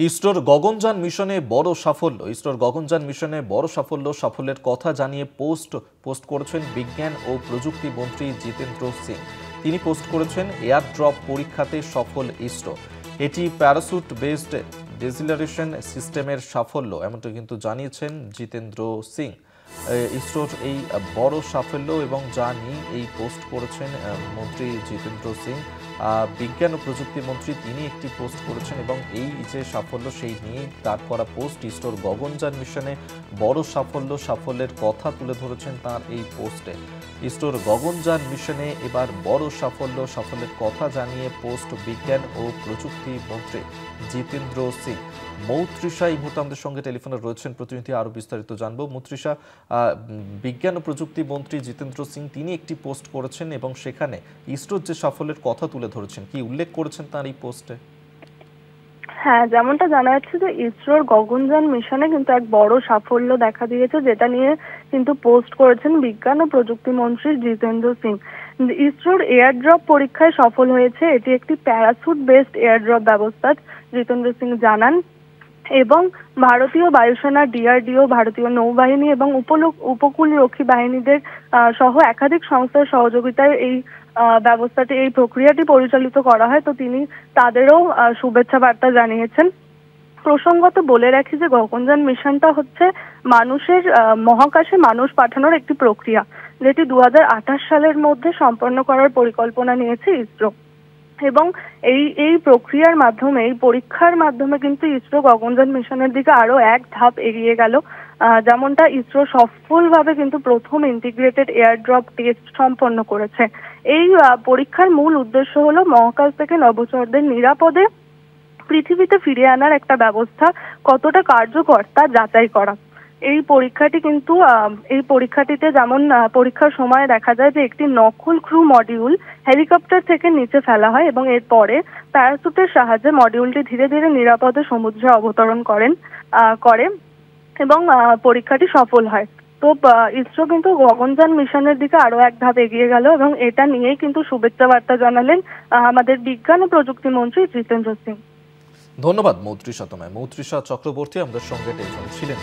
ইসরোর গগনযান মিশনে বড় সাফল্য সাফল্যের কথা জানিয়ে পোস্ট করেছেন বিজ্ঞান ও প্রযুক্তি মন্ত্রী জিতেন্দ্র সিং। তিনি পোস্ট করেছেন এয়ার ড্রপ পরীক্ষাতে সফল ইসরো, এটি প্যারাসুট বেসড ডিসিলারেশন সিস্টেমের সাফল্য, এমনটা কিন্তু জানিয়েছেন জিতেন্দ্র সিং। ইসরোর এই বড় সাফল্য এবং যা নিয়ে এই পোস্ট করেছেন মন্ত্রী জিতেন্দ্র সিং। বিজ্ঞান ও প্রযুক্তি মন্ত্রী তিনি একটি পোস্ট করেছেন এবং এই যে সাফল্য সেই নিয়ে তার করা পোস্ট। ইসরোর গগনযান মিশনে বড় সাফল্যের কথা তুলে ধরেছেন তার এই পোস্টে। ইসরোর গগনযান মিশনে এবার বড় সাফল্যের কথা জানিয়ে পোস্ট বিজ্ঞান ও প্রযুক্তি মন্ত্রী জিতেন্দ্র সিং। মৌত্রিষা এই মুহূর্তে আমাদের সঙ্গে টেলিফোনে রয়েছেন, প্রতিনিধি আরো বিস্তারিত জানবো। মৌত্রিষা, বিজ্ঞান ও প্রযুক্তি মন্ত্রী জিতেন্দ্র সিং তিনি একটি পোস্ট করেছেন এবং সেখানে ইসরোর যে সাফল্যের কথা তুলে ধরেছেন, কি উল্লেখ করেছেন তার এই পোস্টে? হ্যাঁ, যেমনটা জানা যাচ্ছে যে ইসরোর গগনযান মিশনে কিন্তু এক বড় সাফল্য দেখা দিয়েছে, যেটা নিয়ে কিন্তু পোস্ট করেছেন বিজ্ঞান ও প্রযুক্তি মন্ত্রী জিতেন্দ্র সিং। ইসরোর এয়ারড্রপ পরীক্ষায় সফল হয়েছে, এটি একটি প্যারাসুট বেসড এয়ারড্রপ ব্যবস্থা, জিতেন্দ্র সিং জানান। এবং ভারতীয় বায়ুসেনা, ডিআরডিও, ভারতীয় নৌবাহিনী এবং উপকূলরক্ষী বাহিনীদের সহ একাধিক সংস্থার সহযোগিতায় এই ব্যবস্থাটি, এই প্রক্রিয়াটি পরিচালিত করা হয়। তো তিনি তাদেরও শুভেচ্ছা বার্তা জানিয়েছেন। প্রসঙ্গত বলে রাখি যে গগনযান মিশনটা হচ্ছে মানুষের মহাকাশে মানুষ পাঠানোর একটি প্রক্রিয়া, যেটি 2028 সালের মধ্যে সম্পন্ন করার পরিকল্পনা নিয়েছে ইসরো। এবং এই প্রক্রিয়ার মাধ্যমে, এই পরীক্ষার মাধ্যমে কিন্তু ইসরো গগনযান মিশনের দিকে আরো এক ধাপ এগিয়ে গেল। যেমনটা ইসরো সফলভাবে কিন্তু প্রথম ইন্টিগ্রেটেড এয়ারড্রপ টেস্ট সম্পন্ন করেছে। এই পরীক্ষার মূল উদ্দেশ্য হলো মহাকাশ থেকে নভোচারীদের নিরাপদে পৃথিবীতে ফিরিয়ে আনার একটা ব্যবস্থা কতটা কার্যকর তা যাচাই করা। এই পরীক্ষাটিতে যেমন পরীক্ষার সময় দেখা যায় যে একটি নকল ক্রু মডিউল হেলিকপ্টার থেকে নিচে ফেলা হয় এবং এরপরে প্যারাসুটের সাহায্যে মডিউলটি ধীরে ধীরে নিরাপদে সমুদ্রে অবতরণ করে এবং পরীক্ষাটি সফল হয়। তো ইসরো কিন্তু গগনযান মিশনের দিকে আরো এক ধাপ এগিয়ে গেল এবং এটা নিয়েই কিন্তু শুভেচ্ছা বার্তা জানালেন আমাদের বিজ্ঞান ও প্রযুক্তি মন্ত্রী জিতেন্দ্র সিং। ধন্যবাদ মৌত্রিষা চক্রবর্তী আমাদের সঙ্গে টেলিফোনে ছিলেন।